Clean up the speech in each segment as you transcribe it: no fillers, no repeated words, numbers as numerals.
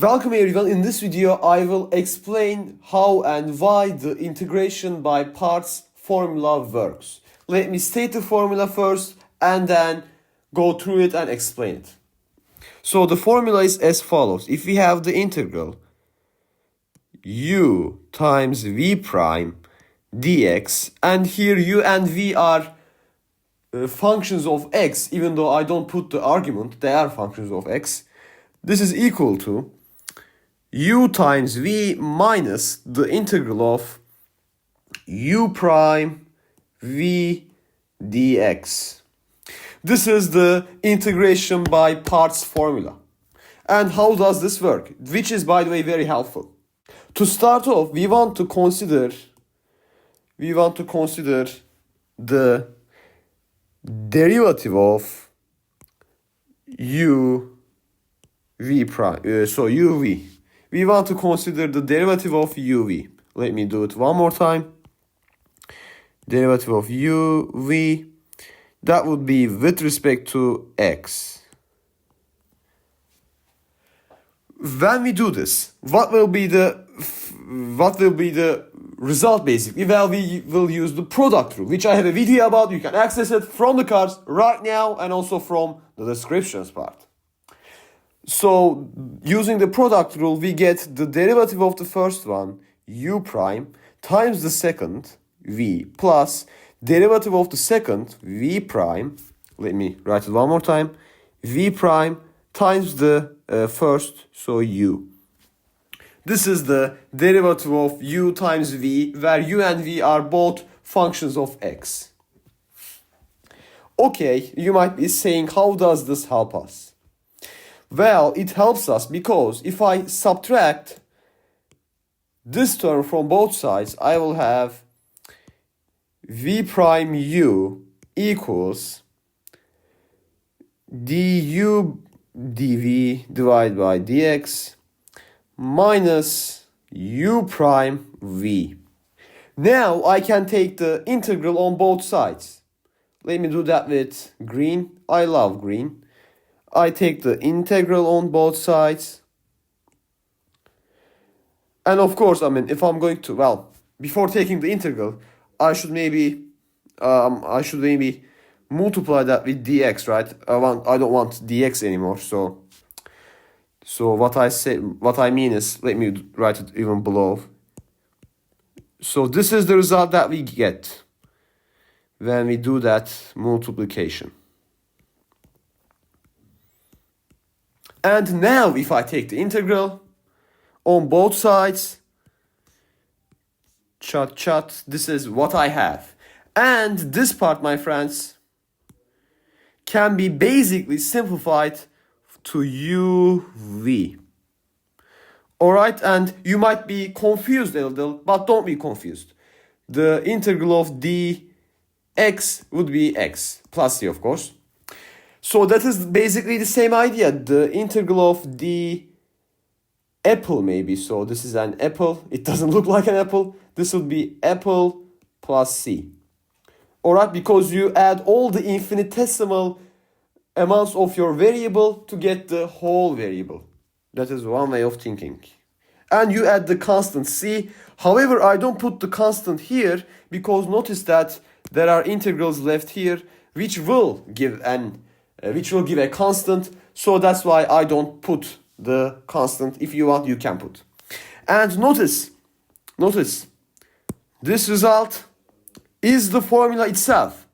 Welcome everyone. In this video, I will explain how and why the integration by parts formula works. Let me state the formula first and then go through it and explain it. So the formula is as follows. If we have the integral u times v prime dx, and here u and v are functions of x, even though I don't put the argument, they are functions of x. This is equal to u times v minus the integral of u prime v dx. This is the integration by parts formula. And how does this work? Which is, by the way, very helpful. To start off, we want to consider the derivative of u v prime. So uv. We want to consider the derivative of uv. Let me do it one more time. Derivative of uv. That would be with respect to x. When we do this, what will be the result basically? Well, we will use the product rule, which I have a video about. You can access it from the cards right now and also from the descriptions part. So, using the product rule, we get the derivative of the first one, u prime, times the second, v, plus derivative of the second, v prime, let me write it one more time, v prime times the first, so u. This is the derivative of u times v, where u and v are both functions of x. Okay, you might be saying, how does this help us? Well, it helps us because if I subtract this term from both sides, I will have v prime u equals du dv divided by dx minus u prime v. Now I can take the integral on both sides. Let me do that with green. I love green. I take the integral on both sides. And of course, if I'm going to, before taking the integral, I should maybe multiply that with dx, right? I don't want dx anymore. So what I mean is, let me write it even below. So this is the result that we get when we do that multiplication. And now if I take the integral on both sides, this is what I have. And this part, my friends, can be basically simplified to uv. Alright, and you might be confused a little, but don't be confused. The integral of dx would be x, plus c, of course. So that is basically the same idea. The integral of the apple maybe. So this is an apple. It doesn't look like an apple. This would be apple plus c. Alright, because you add all the infinitesimal amounts of your variable to get the whole variable. That is one way of thinking. And you add the constant c. However, I don't put the constant here because notice that there are integrals left here which will give a constant. So that's why I don't put the constant. If you want, you can put. And notice, this result is the formula itself.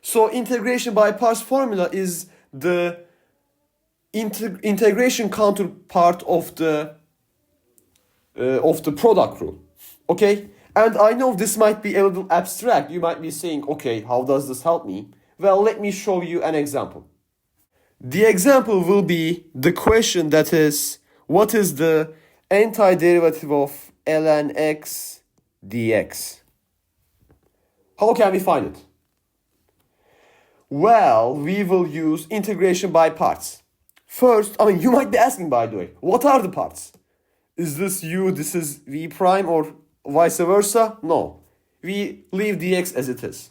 So integration by parts formula is the integration counterpart of the product rule. Okay? And I know this might be a little abstract. You might be saying, okay, how does this help me? Well, let me show you an example. The example will be the question that is, what is the antiderivative of ln x dx? How can we find it? Well, we will use integration by parts. First, you might be asking, by the way, what are the parts? Is this u, this is v prime, or vice versa? No. We leave dx as it is.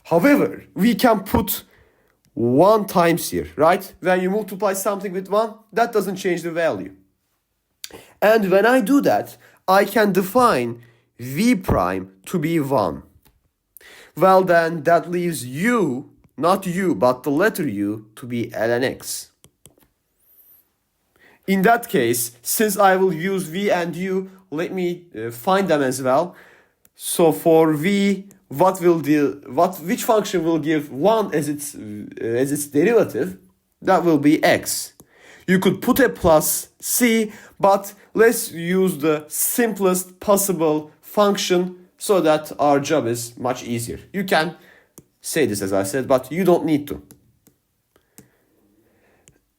However, we can put 1 times here, right? When you multiply something with 1, that doesn't change the value. And when I do that, I can define v prime to be 1. Well then, that leaves u, not u, but the letter u, to be ln x. In that case, since I will use v and u, let me find them as well. So for v, which function will give 1 as its derivative? That will be x. You could put a plus c, but let's use the simplest possible function so that our job is much easier. You can say this as I said, but you don't need to.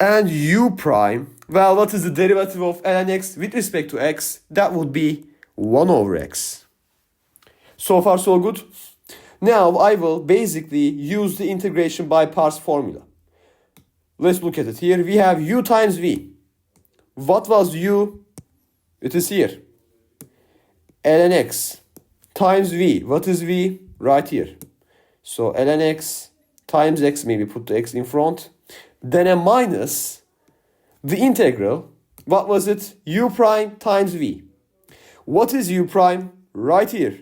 And u prime, well, what is the derivative of ln x with respect to x? That would be 1 over x. So far so good. Now I will basically use the integration by parts formula. Let's look at it here. We have u times v. What was u? It is here. ln x times v. What is v? Right here. So ln x times x, maybe put the x in front. Then a minus the integral. What was it? U prime times v. What is u prime? Right here.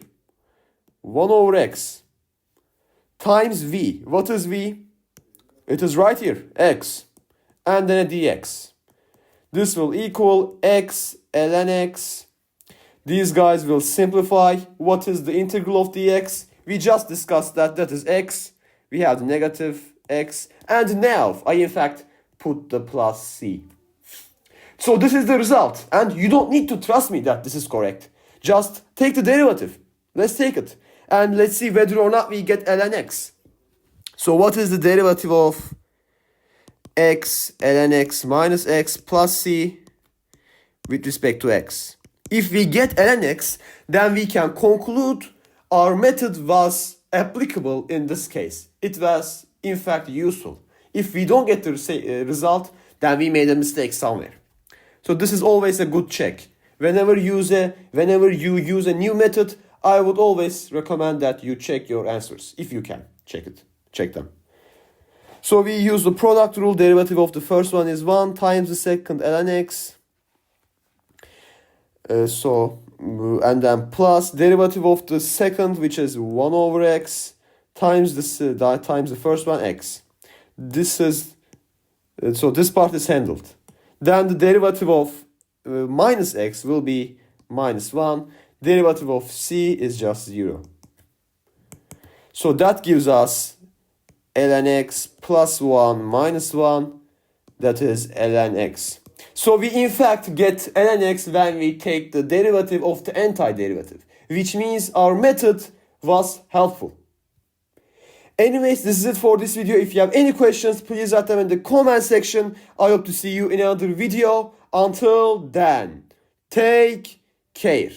1 over x times v. What is v? It is right here, x. And then a dx. This will equal x ln x. These guys will simplify. What is the integral of dx? We just discussed that. That is x. We have the negative x. And now I in fact put the plus c. So this is the result. And you don't need to trust me that this is correct. Just take the derivative. Let's take it. And let's see whether or not we get ln x. So what is the derivative of x ln x minus x plus c with respect to x? If we get ln x, then we can conclude our method was applicable in this case. It was in fact useful. If we don't get the result, then we made a mistake somewhere. So this is always a good check. Whenever you use a new method, I would always recommend that you check your answers. If you can, check them. So we use the product rule. Derivative of the first one is 1 times the second ln x. And then plus derivative of the second, which is 1 over x, times the first one, x. This is so this part is handled. Then the derivative of minus x will be minus 1. Derivative of c is just 0. So that gives us ln x plus 1 minus 1. That is ln x. So we in fact get ln x when we take the derivative of the antiderivative, which means our method was helpful. Anyways, this is it for this video. If you have any questions, please write them in the comment section. I hope to see you in another video. Until then, take care.